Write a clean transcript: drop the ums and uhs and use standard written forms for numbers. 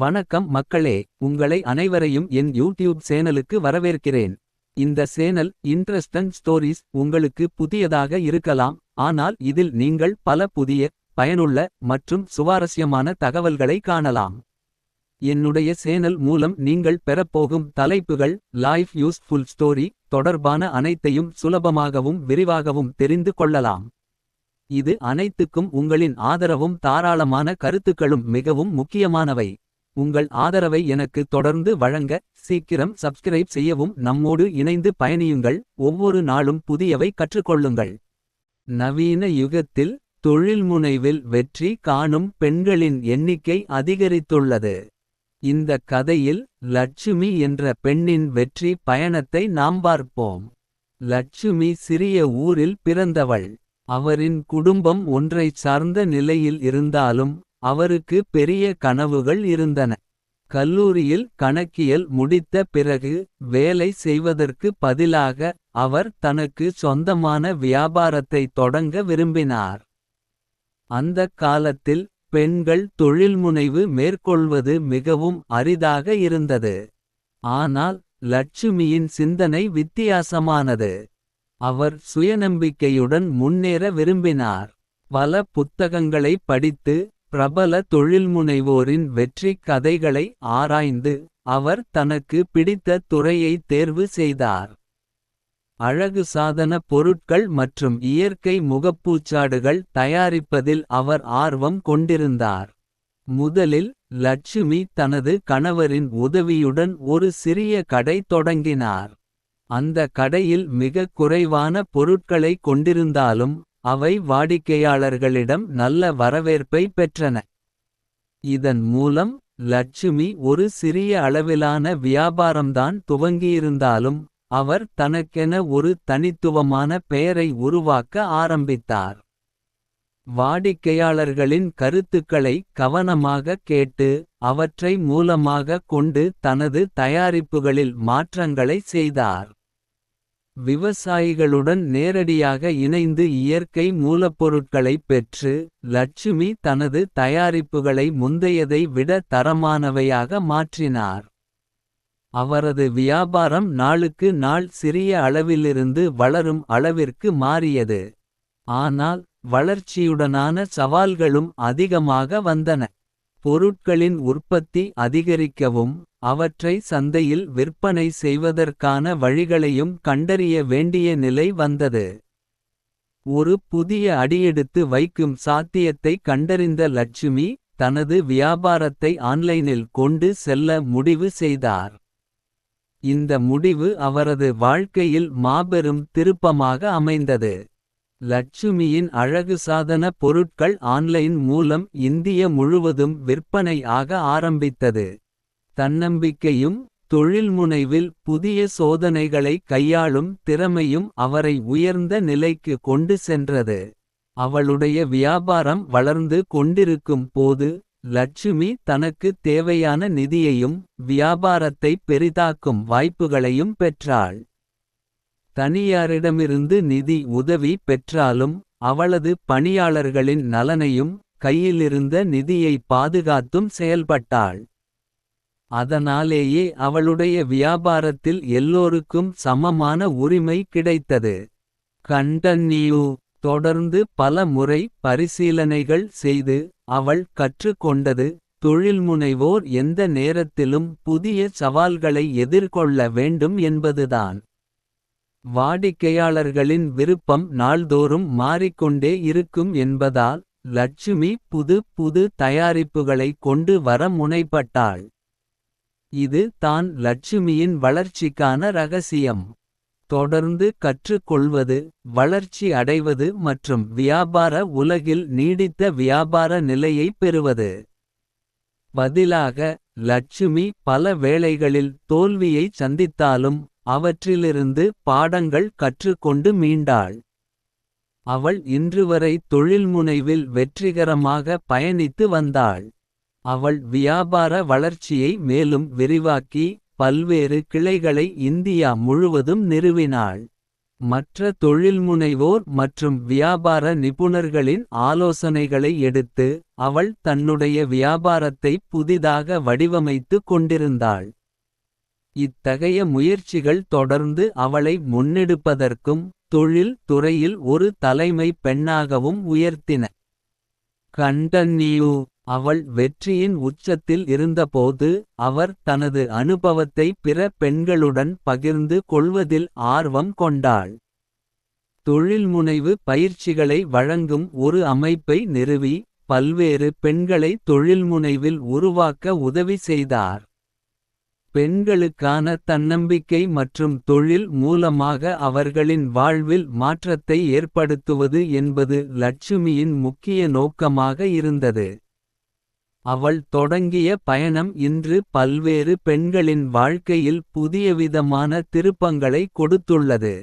வணக்கம் மக்களே, உங்களை அனைவரையும் என் யூடியூப் சேனலுக்கு வரவேற்கிறேன். இந்த சேனல் இன்ட்ரஸ்டன்ட் ஸ்டோரிஸ் உங்களுக்கு புதியதாக இருக்கலாம். ஆனால் இதில் நீங்கள் பல புதிய, பயனுள்ள மற்றும் சுவாரஸ்யமான தகவல்களை காணலாம். என்னுடைய சேனல் மூலம் நீங்கள் பெறப்போகும் தலைப்புகள் லைஃப் யூஸ்ஃபுல் ஸ்டோரி தொடர்பான அனைத்தையும் சுலபமாகவும் விரிவாகவும் தெரிந்து கொள்ளலாம். இது அனைத்துக்கும் உங்களின் ஆதரவும் தாராளமான கருத்துக்களும் மிகவும் முக்கியமானவை. உங்கள் ஆதரவை எனக்கு தொடர்ந்து வழங்க சீக்கிரம் சப்ஸ்கிரைப் செய்யவும் நம்மோடு இணைந்து பயணியுங்கள். ஒவ்வொரு நாளும் புதியவை கற்றுக்கொள்ளுங்கள். நவீன யுகத்தில் தொழில்முனைவில் வெற்றி காணும் பெண்களின் எண்ணிக்கை அதிகரித்துள்ளது. இந்த கதையில் லட்சுமி என்ற பெண்ணின் வெற்றி பயணத்தை நாம் பார்ப்போம். லட்சுமி சிறிய ஊரில் பிறந்தவள். அவரின் குடும்பம் ஒன்றைச் சார்ந்த நிலையில் இருந்தாலும் அவருக்கு பெரிய கனவுகள் இருந்தன. கல்லூரியில் கணக்கியல் முடித்த பிறகு வேலை செய்வதற்கு பதிலாக அவர் தனக்கு சொந்தமான வியாபாரத்தை தொடங்க விரும்பினார். அந்த காலத்தில் பெண்கள் தொழில்முனைவு மேற்கொள்வது மிகவும் அரிதாக இருந்தது. ஆனால் லட்சுமியின் சிந்தனை வித்தியாசமானது. அவர் சுயநம்பிக்கையுடன் முன்னேற விரும்பினார். பல புத்தகங்களை படித்து பிரபல தொழில்முனைவோரின் வெற்றி கதைகளை ஆராய்ந்து அவர் தனக்கு பிடித்த துறையை தேர்வு செய்தார். அழகு சாதன பொருட்கள் மற்றும் இயற்கை முகப்பூச்சாடுகள் தயாரிப்பதில் அவர் ஆர்வம் கொண்டிருந்தார். முதலில் லட்சுமி தனது கணவரின் உதவியுடன் ஒரு சிறிய கடை தொடங்கினார். அந்த கடையில் மிக குறைவான பொருட்களை கொண்டிருந்தாலும் அவை வாடிக்கையாளர்களிடம் நல்ல வரவேற்பை பெற்றன. இதன் மூலம் லட்சுமி ஒரு சிறிய அளவிலான வியாபாரம்தான் துவங்கியிருந்தாலும் அவர் தனக்கென ஒரு தனித்துவமான பெயரை உருவாக்க ஆரம்பித்தார். வாடிக்கையாளர்களின் கருத்துக்களை கவனமாக கேட்டு அவற்றை மூலமாக கொண்டு தனது தயாரிப்புகளில் மாற்றங்களை செய்தார். விவசாயிகளுடன் நேரடியாக இணைந்து இயற்கை மூலப்பொருட்களைப் பெற்று லட்சுமி தனது தயாரிப்புகளை முந்தையதை விட தரமானவையாக மாற்றினார். அவரது வியாபாரம் நாளுக்கு நாள் சிறிய அளவிலிருந்து வளரும் அளவிற்கு மாறியது. ஆனால் வளர்ச்சியுடனான சவால்களும் அதிகமாக வந்தன. பொருட்களின் உற்பத்தி அதிகரிக்கவும் அவற்றை சந்தையில் விற்பனை செய்வதற்கான வழிகளையும் கண்டறிய வேண்டிய நிலை வந்தது. ஒரு புதிய அடியெடுத்து வைக்கும் சாத்தியத்தை கண்டறிந்த லட்சுமி தனது வியாபாரத்தை ஆன்லைனில் கொண்டு செல்ல முடிவு செய்தார். இந்த முடிவு அவரது வாழ்க்கையில் மாபெரும் திருப்பமாக அமைந்தது. லட்சுமியின் அழகு சாதன பொருட்கள் ஆன்லைன் மூலம் இந்திய முழுவதும் விற்பனை ஆக ஆரம்பித்தது. தன்னம்பிக்கையும் தொழில்முனைவில் புதிய சோதனைகளை கையாளும் திறமையும் அவரை உயர்ந்த நிலைக்கு கொண்டு சென்றது. அவளுடைய வியாபாரம் வளர்ந்து கொண்டிருக்கும் போது லட்சுமி தனக்கு தேவையான நிதியையும் வியாபாரத்தை பெரிதாக்கும் வாய்ப்புகளையும் பெற்றாள். தனியாரிடமிருந்து நிதி உதவி பெற்றாலும் அவளது பணியாளர்களின் நலனையும் கையிலிருந்த நிதியை பாதுகாத்தும் செயல்பட்டாள். அதனாலேயே அவளுடைய வியாபாரத்தில் எல்லோருக்கும் சமமான உரிமை கிடைத்தது. கண்டன்யூ தொடர்ந்து பல முறை பரிசீலனைகள் செய்து அவள் கற்றுக்கொண்டது தொழில்முனைவோர் எந்த நேரத்திலும் புதிய சவால்களை எதிர்கொள்ள வேண்டும் என்பதுதான். வாடிக்கையாளர்களின் விருப்பம் நாள்தோறும் மாறிக்கொண்டே இருக்கும் என்பதால் லட்சுமி புது தயாரிப்புகளை கொண்டு வர முனைப்பட்டாள். இது தான் லட்சுமியின் வளர்ச்சிக்கான ரகசியம். தொடர்ந்து கற்றுக்கொள்வது, வளர்ச்சி அடைவது மற்றும் வியாபார உலகில் நீடித்த வியாபார நிலையை பெறுவது. பதிலாக லட்சுமி பல வேளைகளில் தோல்வியை சந்தித்தாலும் அவற்றிலிருந்து பாடங்கள் கற்றுக்கொண்டு மீண்டாள். அவள் இன்றுவரை தொழில்முனைவில் வெற்றிகரமாக பயணித்து வந்தாள். அவள் வியாபார வளர்ச்சியை மேலும் விரிவாக்கி பல்வேறு கிளைகளை இந்தியா முழுவதும் நிறுவினாள். மற்ற தொழில்முனைவோர் மற்றும் வியாபார நிபுணர்களின் ஆலோசனைகளை எடுத்து. அவள் தன்னுடைய வியாபாரத்தை புதிதாக வடிவமைத்து கொண்டிருந்தாள். இத்தகைய முயற்சிகள் தொடர்ந்து அவளை முன்னெடுப்பதற்கும். தொழில் துறையில் ஒரு தலைமை பெண்ணாகவும் உயர்த்தின. கண்டன்னியூ அவள் வெற்றியின் உச்சத்தில் இருந்தபோது. அவர் தனது அனுபவத்தை பிற பெண்களுடன் பகிர்ந்து கொள்வதில் ஆர்வம் கொண்டாள். தொழில்முனைவு பயிற்சிகளை வழங்கும் ஒரு அமைப்பை நிறுவி. பல்வேறு பெண்களை தொழில்முனைவில் உருவாக்க உதவி செய்தார். பெண்களுக்கான தன்னம்பிக்கை மற்றும் தொழில் மூலமாக அவர்களின் வாழ்வில் மாற்றத்தை ஏற்படுத்துவது என்பது லட்சுமியின் முக்கிய நோக்கமாக இருந்தது. அவள் தொடங்கிய பயணம் இன்று பல்வேறு பெண்களின் வாழ்க்கையில் புதியவிதமான திருப்பங்களை கொடுத்துள்ளது.